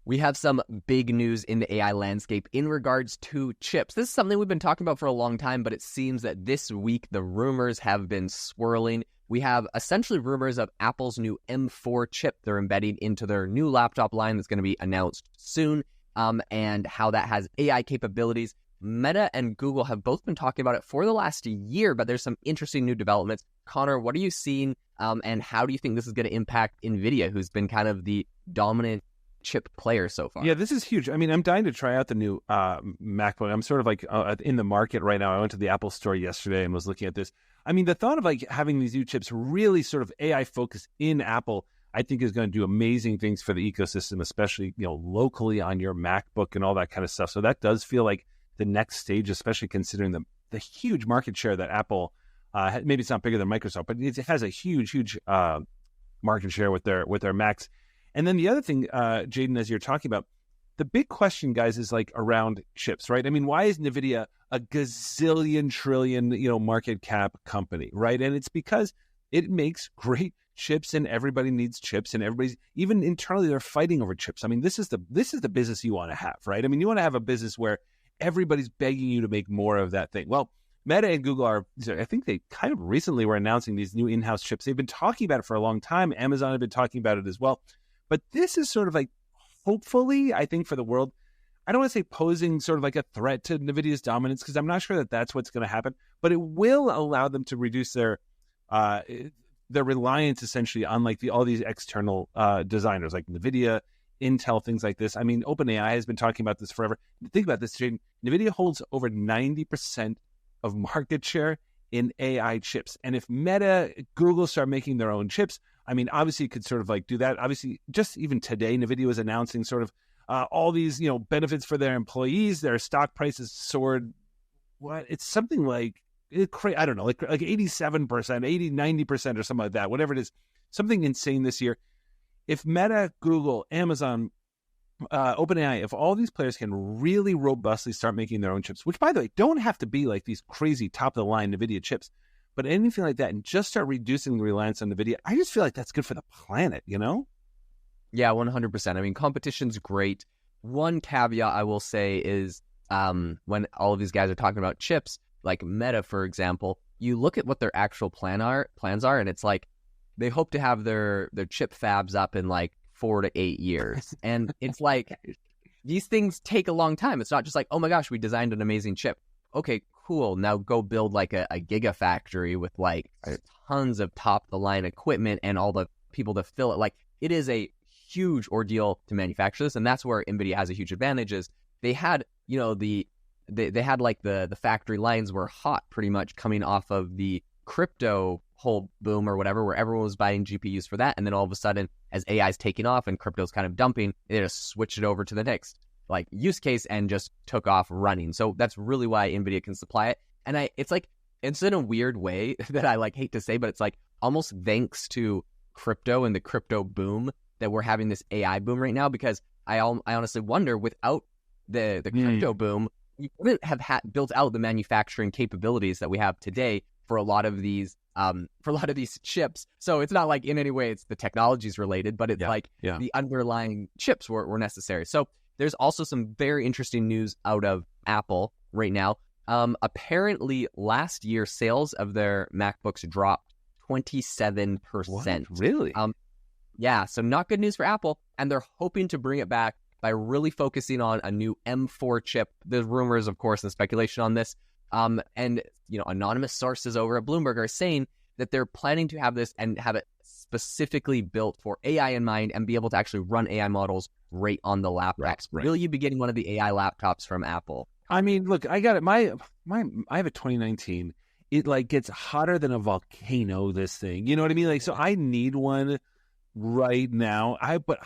We have some big news in the AI landscape in regards to chips. This is something we've been talking about for a long time, but it seems that this week the rumors have been swirling. We have essentially rumors of Apple's new M4 chip they're embedding into their new laptop line that's going to be announced soon, and how that has AI capabilities. Meta and Google have both been talking about it for the last year, but there's some interesting new developments. Connor, what are you seeing, and how do you think this is going to impact NVIDIA, who's been kind of the dominant chip player so far? Yeah, this is huge. I mean, I'm dying to try out the new MacBook. I'm sort of like in the market right now. I went to the Apple store yesterday and was looking at this. I mean, the thought of like having these new chips really sort of AI focused in Apple, I think is going to do amazing things for the ecosystem, especially, locally on your MacBook and all that kind of stuff. So that does feel like the next stage, especially considering the huge market share that Apple, maybe it's not bigger than Microsoft, but it has a huge market share with their Macs. And then the other thing, Jaden, as you're talking about, the big question, guys, is like around chips, right? I mean, why is NVIDIA a gazillion trillion, market cap company, right? And it's because it makes great chips, and everybody needs chips, and everybody's, even internally, they're fighting over chips. I mean, this is the business you want to have, right? I mean, you want to have a business where everybody's begging you to make more of that thing. Well, Meta and Google I think they kind of recently were announcing these new in-house chips. They've been talking about it for a long time. Amazon have been talking about it as well. But this is sort of like, hopefully, I think for the world, I don't want to say posing sort of like a threat to NVIDIA's dominance, because I'm not sure that that's what's going to happen, but it will allow them to reduce their reliance essentially on like all these external designers like NVIDIA, Intel, things like this. I mean, OpenAI has been talking about this forever. Think about this, Jaden. NVIDIA holds over 90% of market share in AI chips. And if Meta, Google start making their own chips, I mean, obviously, you could sort of like do that. Obviously, just even today, NVIDIA was announcing sort of all these, benefits for their employees. Their stock prices soared. It's something like, I don't know, like 87%, 80, 90% or something like that, whatever it is, something insane this year. If Meta, Google, Amazon, OpenAI, if all these players can really robustly start making their own chips, which, by the way, don't have to be like these crazy top-of-the-line NVIDIA chips, but anything like that, and just start reducing the reliance on NVIDIA, I just feel like that's good for the planet, Yeah, 100%. I mean, competition's great. One caveat I will say is when all of these guys are talking about chips, like Meta, for example, you look at what their actual plans are, and it's like they hope to have their chip fabs up in like 4 to 8 years. And it's like, these things take a long time. It's not just like, oh my gosh, we designed an amazing chip. Okay, cool. Now go build like a gigafactory with like tons of top of the line equipment and all the people to fill it. Like, it is a huge ordeal to manufacture this. And that's where NVIDIA has a huge advantage, is they had, they had like the factory lines were hot pretty much coming off of the crypto whole boom or whatever, where everyone was buying GPUs for that. And then all of a sudden, as AI is taking off and crypto's kind of dumping, they just switched it over to the next like use case and just took off running. So that's really why NVIDIA can supply it. And it's in a weird way that I like hate to say, but it's like almost thanks to crypto and the crypto boom that we're having this AI boom right now, because I honestly wonder, without the crypto boom, we wouldn't have built out the manufacturing capabilities that we have today for a lot of these chips. So it's not like in any way it's the technologies related, but it's the underlying chips were necessary. So there's also some very interesting news out of Apple right now. Apparently last year, sales of their MacBooks dropped 27%. What? Really? Yeah, so not good news for Apple, and they're hoping to bring it back by really focusing on a new M4 chip. There's rumors, of course, and speculation on this. And anonymous sources over at Bloomberg are saying that they're planning to have this and have it specifically built for AI in mind and be able to actually run AI models right on the laptop. Right. Will you be getting one of the AI laptops from Apple? I mean, look, I got it. I have a 2019. It like gets hotter than a volcano, this thing. You know what I mean? Like, so I need one right now. But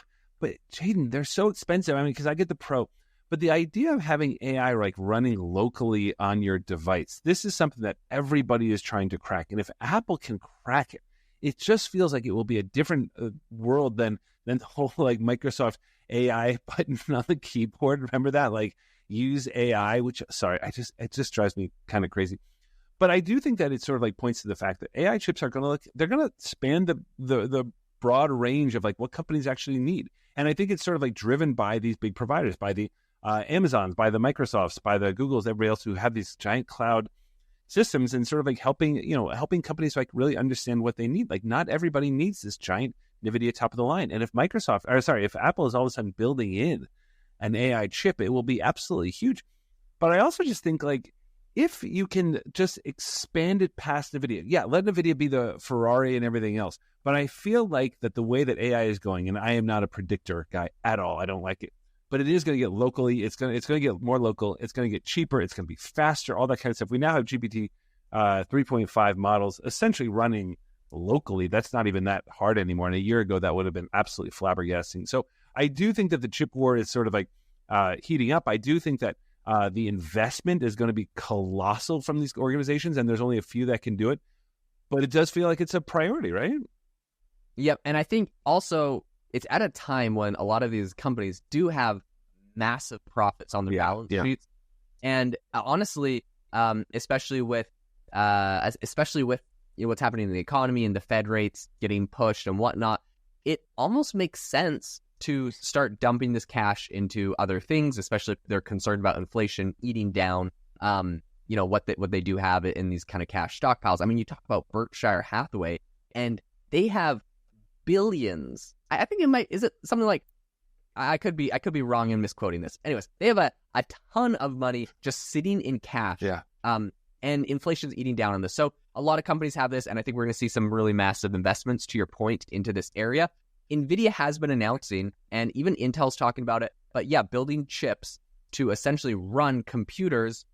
Jaden, they're so expensive. I mean, because I get the Pro. But the idea of having AI like running locally on your device, this is something that everybody is trying to crack. And if Apple can crack it, it just feels like it will be a different world than the whole like Microsoft AI button on the keyboard. Remember that? Like, use AI, which, sorry, it just drives me kind of crazy. But I do think that it sort of like points to the fact that AI chips are going to they're going to span the broad range of like what companies actually need. And I think it's sort of like driven by these big providers, by the Amazons, by the Microsofts, by the Googles, everybody else who have these giant cloud systems, and sort of like helping companies like really understand what they need. Like not everybody needs this giant NVIDIA top of the line. And if if Apple is all of a sudden building in an AI chip, it will be absolutely huge. But I also just think like, if you can just expand it past NVIDIA, let NVIDIA be the Ferrari and everything else. But I feel like that the way that AI is going, and I am not a predictor guy at all, I don't like it, but it is going to get locally. It's going to get more local. It's going to get cheaper. It's going to be faster, all that kind of stuff. We now have GPT 3.5 models essentially running locally. That's not even that hard anymore. And a year ago, that would have been absolutely flabbergasting. So I do think that the chip war is sort of like heating up. I do think that the investment is going to be colossal from these organizations, and there's only a few that can do it. But it does feel like it's a priority, right? Yep. And I think also it's at a time when a lot of these companies do have massive profits on their balance sheets. And honestly, especially with what's happening in the economy and the Fed rates getting pushed and whatnot, it almost makes sense to start dumping this cash into other things, especially if they're concerned about inflation eating down, what they do have in these kind of cash stockpiles. I mean, you talk about Berkshire Hathaway, and they have billions. I think is it something like, I could be wrong in misquoting this. Anyways, they have a ton of money just sitting in cash. Yeah. And inflation's eating down on this. So a lot of companies have this, and I think we're going to see some really massive investments, to your point, into this area. NVIDIA has been announcing, and even Intel's talking about it, but building chips to essentially run computers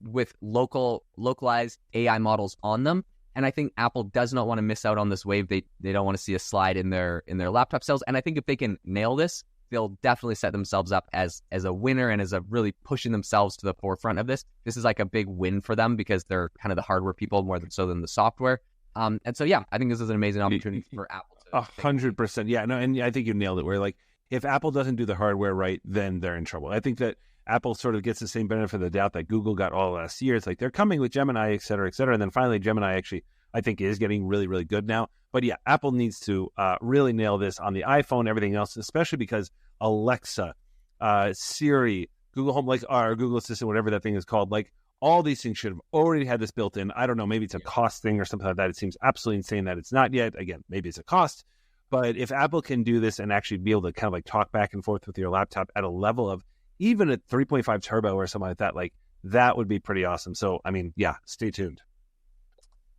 with localized AI models on them. And I think Apple does not want to miss out on this wave. They don't want to see a slide in their laptop sales. And I think if they can nail this, they'll definitely set themselves up as a winner and as a really pushing themselves to the forefront of this. This is like a big win for them because they're kind of the hardware people more so than the software. And so, I think this is an amazing opportunity for Apple. 100%. Yeah, no, and I think you nailed it. Where like, if Apple doesn't do the hardware right, then they're in trouble. I think that Apple sort of gets the same benefit of the doubt that Google got all last year. It's like they're coming with Gemini, et cetera, et cetera. And then finally, Gemini actually, I think, is getting really, really good now. But Apple needs to really nail this on the iPhone, everything else, especially because Alexa, Siri, Google Home, or Google Assistant, whatever that thing is called, like all these things should have already had this built in. I don't know, maybe it's a cost thing or something like that. It seems absolutely insane that it's not yet. Again, maybe it's a cost. But if Apple can do this and actually be able to kind of like talk back and forth with your laptop at a level of even a 3.5 turbo or something like that, like that would be pretty awesome. So, I mean, stay tuned.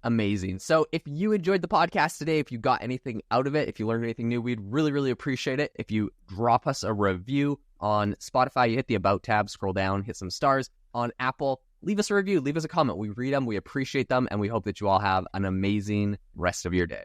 Amazing. So if you enjoyed the podcast today, if you got anything out of it, if you learned anything new, we'd really, really appreciate it. If you drop us a review on Spotify, you hit the About tab, scroll down, hit some stars. On Apple, leave us a review, leave us a comment. We read them, we appreciate them, and we hope that you all have an amazing rest of your day.